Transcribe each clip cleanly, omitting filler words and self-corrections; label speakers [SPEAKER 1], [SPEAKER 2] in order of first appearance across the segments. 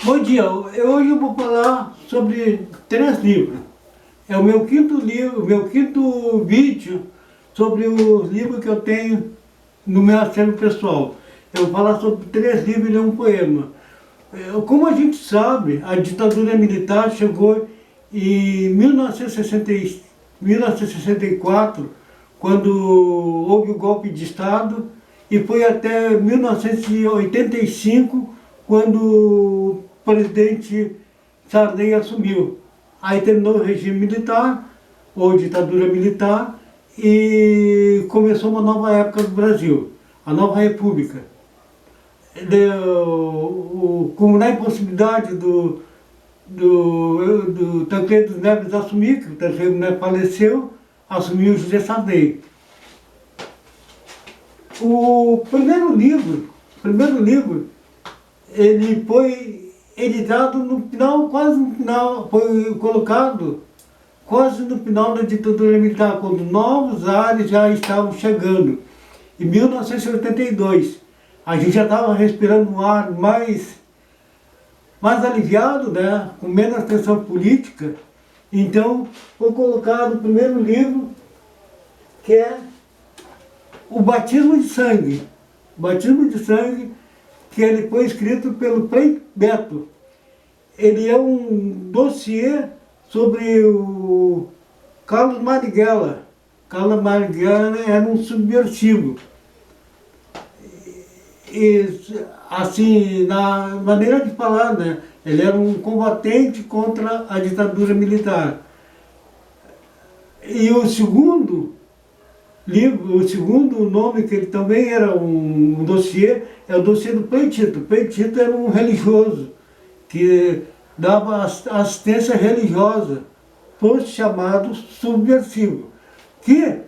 [SPEAKER 1] Bom dia, hoje eu vou falar sobre 3 livros. É o meu quinto livro, o meu quinto vídeo sobre os livros que eu tenho no meu acervo pessoal. Eu vou falar sobre 3 livros e um poema. Como a gente sabe, a ditadura militar chegou em 1964, quando houve o golpe de Estado, e foi até 1985, quando o presidente Sarney assumiu. Aí terminou o regime militar, ou ditadura militar, e começou uma nova época do Brasil, a nova república. Como na impossibilidade do Tancredo Neves assumir, que o Tancredo Neves faleceu, assumiu o José Sarney. O primeiro livro, ele foi editado no final, quase no final, foi colocado quase no final da ditadura militar, quando novos ares já estavam chegando. Em 1982, a gente já estava respirando um ar mais aliviado, né, com menos tensão política. Então, foi colocado o primeiro livro, que é o Batismo de Sangue. O Batismo de Sangue, que ele foi escrito pelo Frei Beto. Ele é um dossiê sobre o Carlos Marighella. Carlos Marighella era um subversivo. E, assim, na maneira de falar, né? Ele era um combatente contra a ditadura militar. E o segundo livro, o segundo nome, que ele também era um dossiê, é o dossiê do Frei Tito. O Frei Tito era um religioso que dava assistência religiosa, fosse chamado subversivo. Que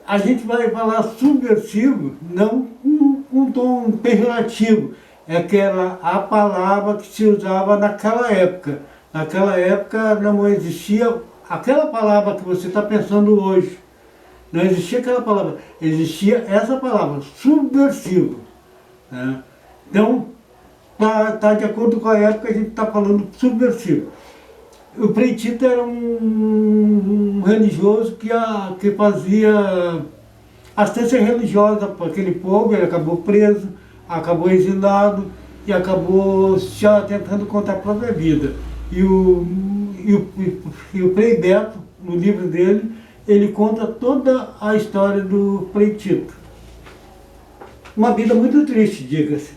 [SPEAKER 1] a gente vai falar subversivo, não com um tom pejorativo, é que era a palavra que se usava naquela época. Naquela época não existia aquela palavra que você está pensando hoje. Não existia aquela palavra, existia essa palavra, subversivo. Né? Então, tá de acordo com a época, a gente está falando subversivo. O Frei Tito era um religioso que fazia assistência religiosa para aquele povo. Ele acabou preso, acabou exilado e acabou já tentando contar a própria vida. E o Frei Beto, no livro dele, ele conta toda a história do Frei Tito. Uma vida muito triste, diga-se.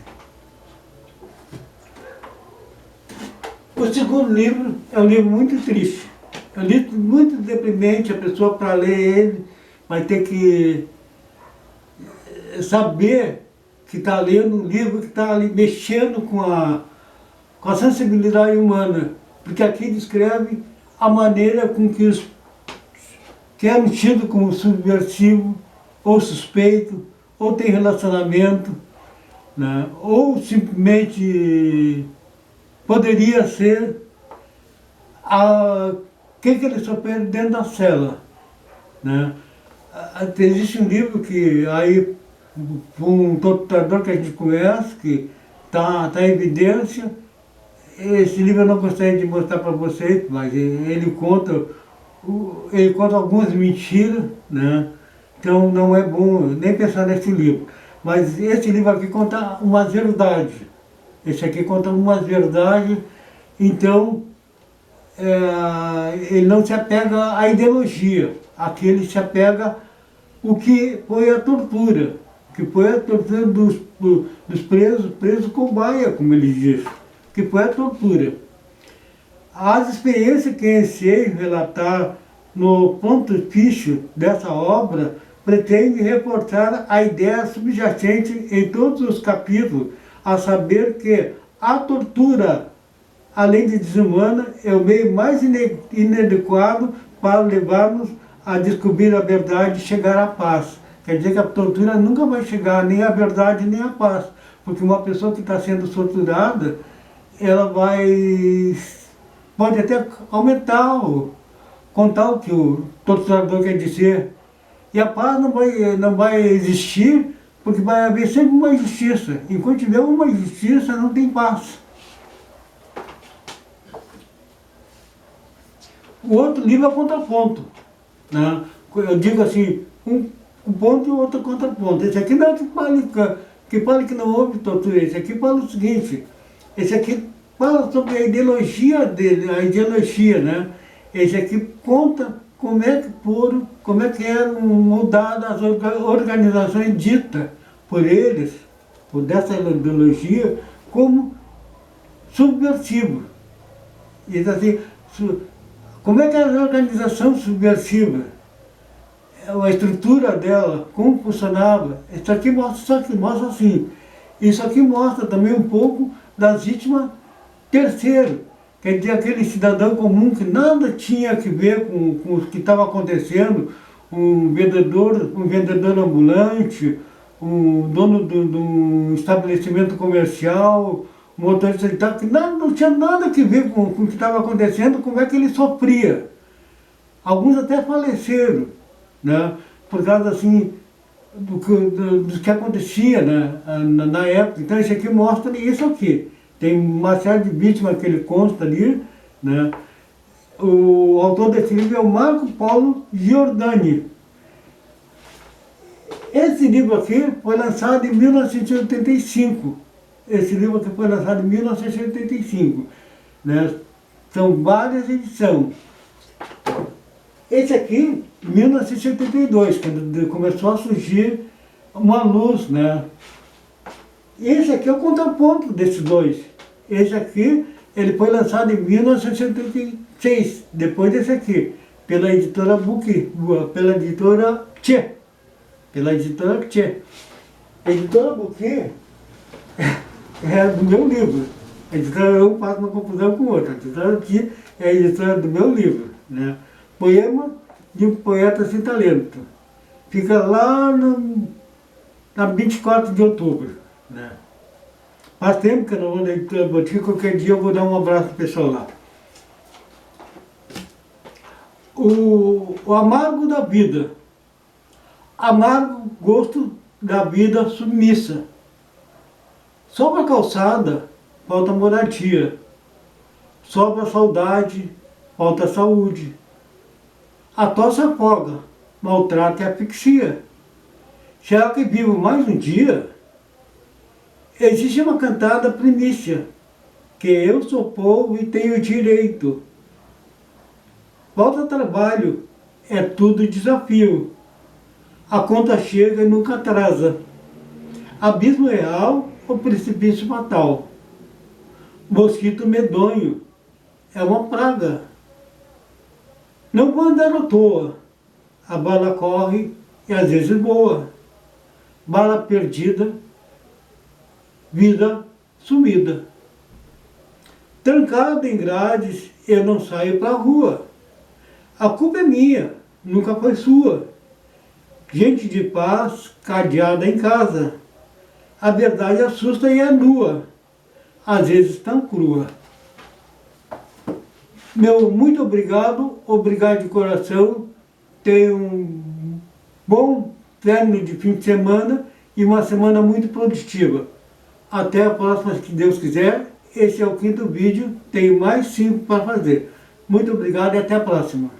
[SPEAKER 1] O segundo livro é um livro muito triste. É um livro muito deprimente. A pessoa, para ler ele, vai ter que saber que está lendo um livro que está ali mexendo com a sensibilidade humana. Porque aqui descreve a maneira com que os que eram tidos como subversivo, ou suspeito, ou tem relacionamento, né? Ou simplesmente poderia ser que eles sofreram dentro da cela. Né? Existe um livro que aí, um torturador que a gente conhece, que está em evidência. Esse livro eu não gostaria de mostrar para vocês, mas ele conta algumas mentiras, né? Então não é bom nem pensar nesse livro. Mas esse livro aqui conta umas verdades. Esse aqui conta umas verdades, então ele não se apega à ideologia. Aqui ele se apega o que foi a tortura, que foi a tortura dos presos cobaia, como ele diz, que foi a tortura. As experiências que ensejo relatar no frontispício dessa obra pretende reforçar a ideia subjacente em todos os capítulos, a saber que a tortura, além de desumana, é o meio mais inadequado para levar-nos a descobrir a verdade e chegar à paz. Quer dizer que a tortura nunca vai chegar nem à verdade nem à paz, porque uma pessoa que está sendo torturada, ela pode até aumentar, contar o que o torturador quer dizer. E a paz não vai existir, porque vai haver sempre uma injustiça. Enquanto tiver uma injustiça, não tem paz. O outro livro é contraponto, né? Eu digo assim, um ponto e o outro contraponto. Esse aqui não é que fala que não houve tortura. Esse aqui fala o seguinte, esse aqui fala sobre a ideologia dele, a ideologia, né? Esse aqui conta como é que eram mudadas as organizações ditas por eles, por dessa ideologia, como subversivo. E assim, como é que era a organização subversiva? A estrutura dela, como funcionava. Isso aqui mostra assim. Isso aqui mostra também um pouco das vítimas terceiro. Quer dizer, aquele cidadão comum que nada tinha a ver com o que estava acontecendo, um vendedor ambulante, um dono de um estabelecimento comercial, um motorista de táxi, que não tinha nada a ver com o que estava acontecendo, como é que ele sofria. Alguns até faleceram, né? Por causa assim, do que acontecia, né? Na época. Então isso aqui mostra isso aqui. Tem uma série de vítimas que ele consta ali, né? O autor desse livro é o Marco Paulo Giordani. Esse livro aqui foi lançado em 1985. Esse livro aqui foi lançado em 1985. Né? São várias edições. Esse aqui, em 1972, quando começou a surgir uma luz, né? Esse aqui é o contraponto desses dois. Esse aqui, ele foi lançado em 1976, depois desse aqui, pela editora pela editora Tchê. Pela editora Tchê. A editora Buquê é do meu livro. A editora eu faço uma confusão com outra. A editora Tchê é a editora do meu livro, né? Poema de um poeta sem talento. Fica lá na 24 de outubro, né? Faz tempo que eu não vou na editora Buquê, qualquer dia eu vou dar um abraço pro pessoal lá. O amargo da vida. Amargo gosto da vida submissa. Sobra calçada, falta moradia. Sobra saudade, falta saúde. A tosse afoga, maltrata e asfixia. Será que vivo mais um dia? Existe uma cantada primícia, que eu sou povo e tenho direito. Falta trabalho, é tudo desafio. A conta chega e nunca atrasa. Abismo real ou precipício fatal. Mosquito medonho, é uma praga. Não vou andar à toa. A bala corre e às vezes voa. Bala perdida, vida sumida. Trancado em grades, eu não saio pra rua. A culpa é minha, nunca foi sua. Gente de paz, cadeada em casa. A verdade assusta e é nua, às vezes tão crua. Meu muito obrigado, obrigado de coração. Tenha um bom término de fim de semana e uma semana muito produtiva. Até a próxima, se Deus quiser. Esse é o 5º vídeo, tenho mais 5 para fazer. Muito obrigado e até a próxima.